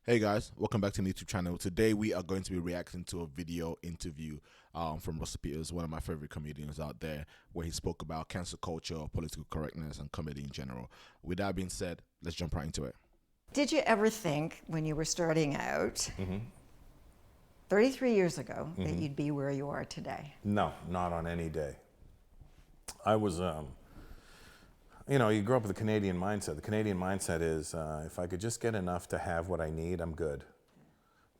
Hey guys, welcome back to the YouTube channel. Today we are going to be reacting to a video interview from Russell Peters, one of my favorite comedians out there, where he spoke about cancel culture, political correctness, and comedy in general. With that being said, let's jump right into it. Did you ever think when you were starting out, 33 years ago, that you'd be where you are today? No, not on any day. I was, you grow up with the Canadian mindset. The Canadian mindset is, if I could just get enough to have what I need, I'm good.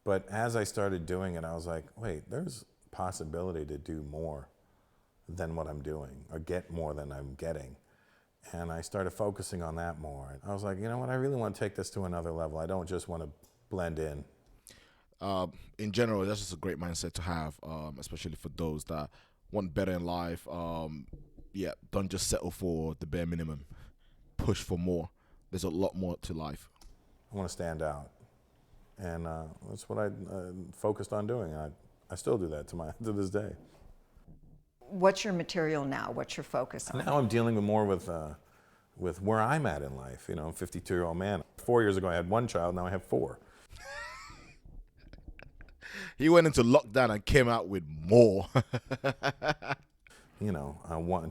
But as I started doing it, I was like, wait, there's possibility to do more than what I'm doing, or get more than I'm getting. And I started focusing on that more. And I was like, you know what, I really want to take this to another level. I don't just want to blend in. In general, that's just a great mindset to have, especially for those that want better in life. Don't just settle for the bare minimum. Push for more. There's a lot more to life. I want to stand out. And that's what I focused on doing. I still do that to this day. What's your material now? What's your focus on? Now I'm dealing more with where I'm at in life. You know, I'm a 52-year-old man. 4 years ago I had one child, now I have four. He went into lockdown and came out with more.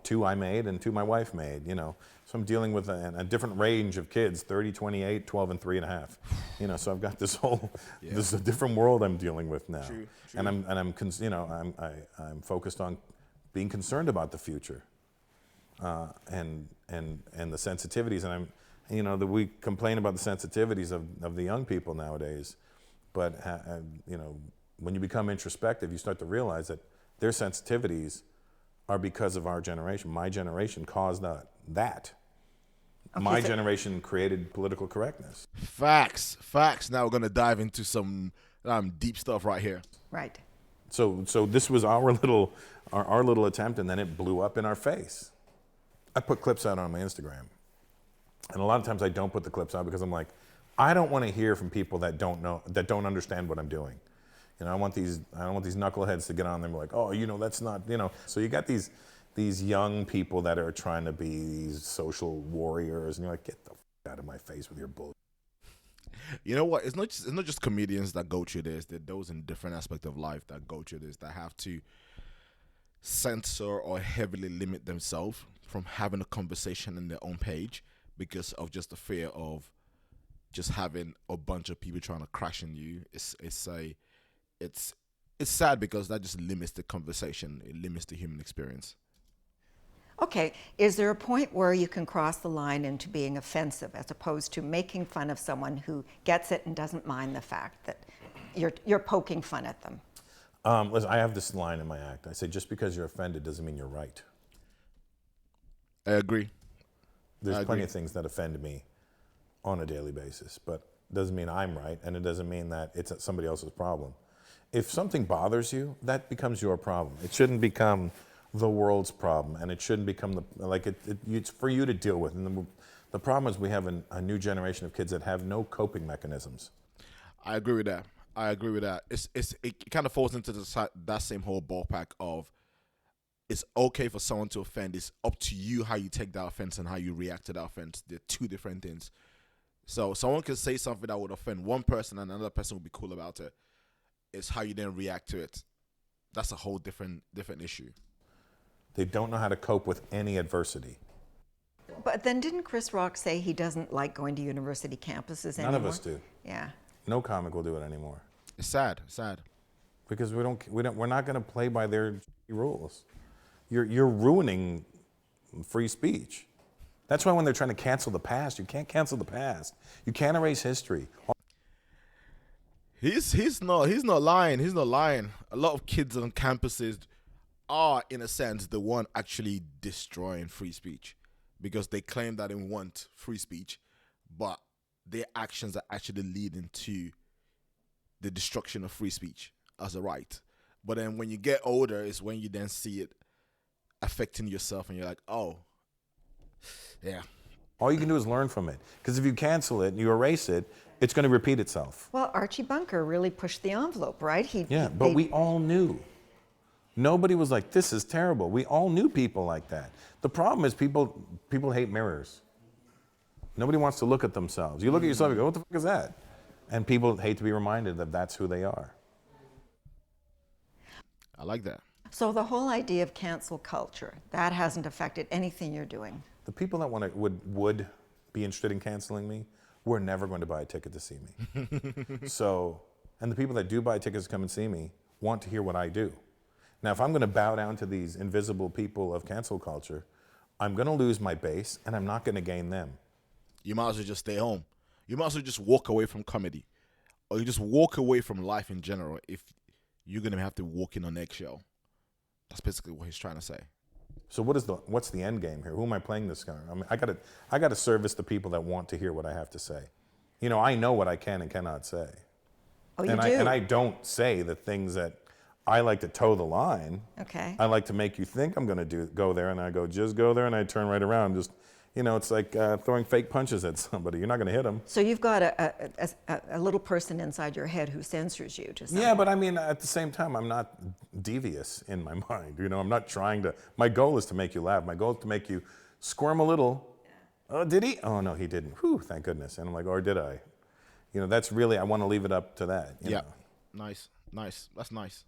Two I made and two my wife made, So I'm dealing with a different range of kids, 30, 28, 12, and 3.5. So I've got this whole, this is a different world I'm dealing with now. True. And I'm focused on being concerned about the future, and the sensitivities. And we complain about the sensitivities of the young people nowadays, but when you become introspective, you start to realize that their sensitivities are because of our generation. My generation caused that. Okay, My generation created political correctness. Facts. Now we're going to dive into some deep stuff right here. Right. So this was our little attempt, and then it blew up in our face. I put clips out on my Instagram, and a lot of times I don't put the clips out because I'm like, I don't want to hear from people that don't understand what I'm doing. I don't want these knuckleheads to get on there and be like, oh, that's not, So you got these young people that are trying to be these social warriors, and you're like, get the out of my face with your bullshit. You know what? It's not just comedians that go through this. There are those in different aspects of life that go through this, that have to censor or heavily limit themselves from having a conversation in their own page because of just the fear of just having a bunch of people trying to crash on you. It's sad because that just limits the conversation. It limits the human experience. Okay, is there a point where you can cross the line into being offensive as opposed to making fun of someone who gets it and doesn't mind the fact that you're poking fun at them? Listen, I have this line in my act. I say, just because you're offended doesn't mean you're right. I agree. There's plenty of things that offend me on a daily basis, but it doesn't mean I'm right, and it doesn't mean that it's somebody else's problem. If something bothers you, that becomes your problem. It shouldn't become the world's problem, and it shouldn't become it's for you to deal with. And the problem is we have a new generation of kids that have no coping mechanisms. I agree with that. It kind of falls into that same whole ballpark of it's okay for someone to offend. It's up to you how you take that offense and how you react to that offense. They're two different things. So someone can say something that would offend one person and another person would be cool about it. It's how you then react to it. That's a whole different issue. They don't know how to cope with any adversity. But then didn't Chris Rock say he doesn't like going to university campuses anymore? None of us do. Yeah. No comic will do it anymore. It's sad. Because we're not going to play by their rules. You're ruining free speech. That's why when they're trying to cancel the past, you can't cancel the past. You can't erase history. He's not lying. He's not lying. A lot of kids on campuses are, in a sense, the one actually destroying free speech because they claim that they want free speech, but their actions are actually leading to the destruction of free speech as a right. But then when you get older is when you then see it affecting yourself and you're like, oh, yeah. All you can do is learn from it. Because if you cancel it and you erase it, it's going to repeat itself. Well, Archie Bunker really pushed the envelope, right? We all knew. Nobody was like, this is terrible. We all knew people like that. The problem is people hate mirrors. Nobody wants to look at themselves. You look at yourself and go, what the fuck is that? And people hate to be reminded that that's who they are. I like that. So the whole idea of cancel culture, that hasn't affected anything you're doing. The people that would be interested in canceling me were never going to buy a ticket to see me. So, and the people that do buy tickets to come and see me want to hear what I do. Now, if I'm going to bow down to these invisible people of cancel culture, I'm going to lose my base and I'm not going to gain them. You might as well just stay home. You might as well just walk away from comedy. Or you just walk away from life in general if you're going to have to walk in on eggshell. That's basically what he's trying to say. So what's the end game here? Who am I playing this guy? I mean, I got to service the people that want to hear what I have to say. You know, I know what I can and cannot say. Oh, you And do? and I don't say the things that I like to toe the line. Okay. I like to make you think I'm going to go there, and I go, just go there, and I turn right around. Just, you know, it's like throwing fake punches at somebody. You're not going to hit them. So you've got a little person inside your head who censors you to some Yeah, but I mean, at the same time, I'm not devious in my mind. You know, I'm not trying to. My goal is to make you laugh. My goal is to make you squirm a little. Oh, did he? Oh, no, he didn't. Whew, thank goodness. And I'm like, or did I? You know, that's really, I want to leave it up to that. You know? Nice. That's nice.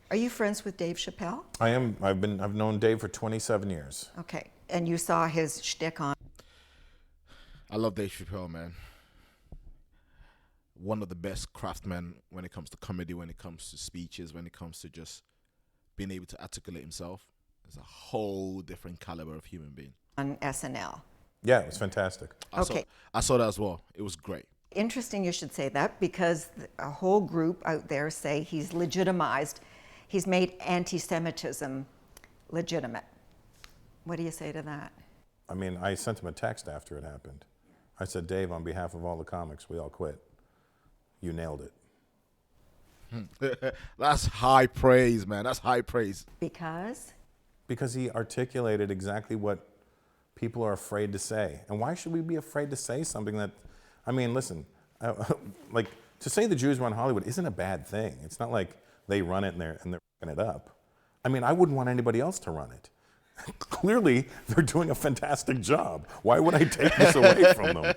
Are you friends with Dave Chappelle? I am. I've known Dave for 27 years. Okay. And you saw his shtick on. I love Dave Chappelle, man. One of the best craftsmen when it comes to comedy, when it comes to speeches, when it comes to just being able to articulate himself. It's a whole different caliber of human being. On SNL. Yeah, it was fantastic. I saw that as well. It was great. Interesting you should say that, because a whole group out there say he's legitimized, he's made anti-Semitism legitimate. What do you say to that? I mean, I sent him a text after it happened. I said, Dave, on behalf of all the comics, we all quit. You nailed it. That's high praise, man. That's high praise. Because? Because he articulated exactly what people are afraid to say. And why should we be afraid to say something that, I mean, listen, like, to say the Jews run Hollywood isn't a bad thing. It's not like they run it and they're f***ing it up. I mean, I wouldn't want anybody else to run it. Clearly, they're doing a fantastic job. Why would I take this away from them?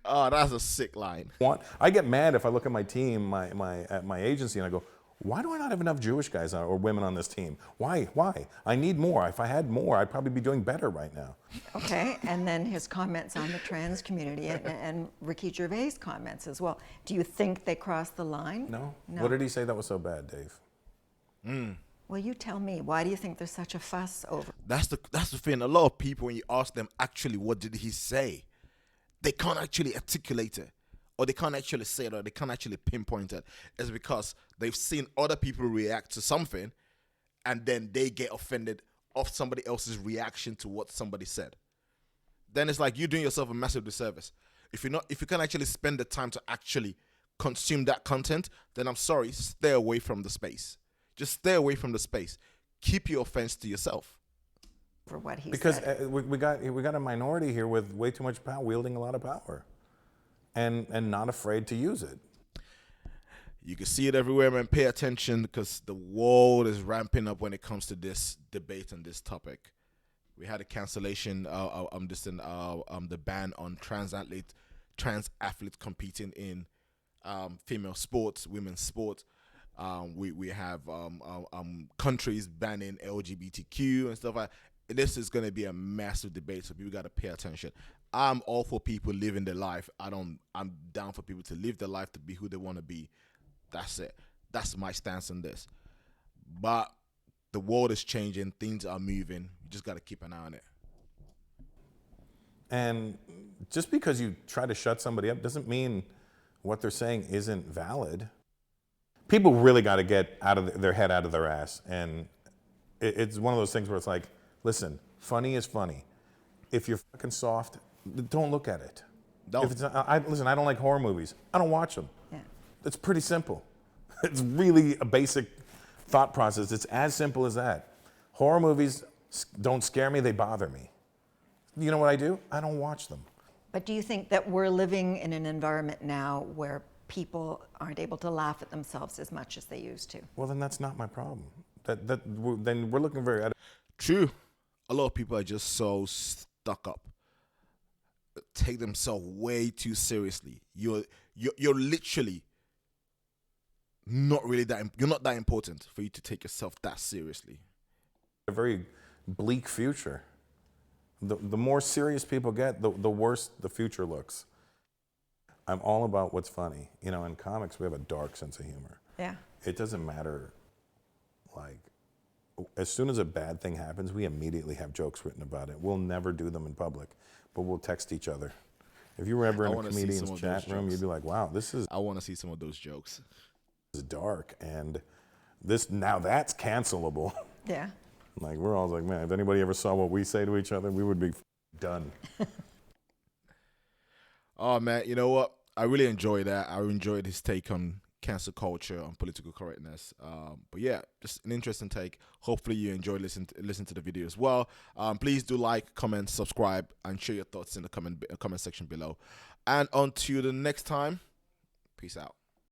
Oh, that's a sick line. I get mad if I look at my team, at my agency, and I go, why do I not have enough Jewish guys or women on this team? Why? I need more. If I had more, I'd probably be doing better right now. Okay, and then his comments on the trans community and Ricky Gervais' comments as well. Do you think they crossed the line? No. What did he say that was so bad, Dave? Well, you tell me. Why do you think there's such a fuss over? That's the thing. A lot of people, when you ask them actually what did he say, they can't actually articulate it, or they can't actually say it, or they can't actually pinpoint it. It's because they've seen other people react to something, and then they get offended of somebody else's reaction to what somebody said. Then it's like you're doing yourself a massive disservice. If you can't actually spend the time to actually consume that content, then I'm sorry, stay away from the space. Just stay away from the space. Keep your offense to yourself. For what he Because said. we got a minority here with way too much power, wielding a lot of power, and not afraid to use it. You can see it everywhere, man. Pay attention, because the world is ramping up when it comes to this debate and this topic. We had a cancellation, the ban on trans athletes competing in female sports, women's sports. We have countries banning LGBTQ and stuff like that. This is going to be a massive debate, so people got to pay attention. I'm all for people living their life. I'm down for people to live their life, to be who they want to be. That's it. That's my stance on this. But the world is changing. Things are moving. You just got to keep an eye on it. And just because you try to shut somebody up doesn't mean what they're saying isn't valid. People really got to get out of their head out of their ass. And it's one of those things where it's like, listen, funny is funny. If you're fucking soft, don't look at it. Don't. If it's listen, I don't like horror movies. I don't watch them. Yeah. It's pretty simple. It's really a basic thought process. It's as simple as that. Horror movies don't scare me, they bother me. You know what I do? I don't watch them. But do you think that we're living in an environment now where people aren't able to laugh at themselves as much as they used to? Well, then that's not my problem. Then we're looking very... True. A lot of people are just so stuck up. take themselves way too seriously. You're literally not really you're not that important for you to take yourself that seriously. A very bleak future. The more serious people get, the worse the future looks. I'm all about what's funny. You know, in comics, we have a dark sense of humor. Yeah. It doesn't matter, like, as soon as a bad thing happens, we immediately have jokes written about it. We'll never do them in public, but we'll text each other. If you were ever in a comedian's chat room, you'd be like, wow, I want to see some of those jokes. This is dark, and now that's cancelable. Yeah. Like, we're all like, man, if anybody ever saw what we say to each other, we would be done. Oh, man, you know what? I really enjoyed that. I enjoyed his take on cancel culture, on political correctness. But yeah, just an interesting take. Hopefully you enjoyed listen to the video as well. Please do like, comment, subscribe, and share your thoughts in the comment section below. And until the next time, peace out.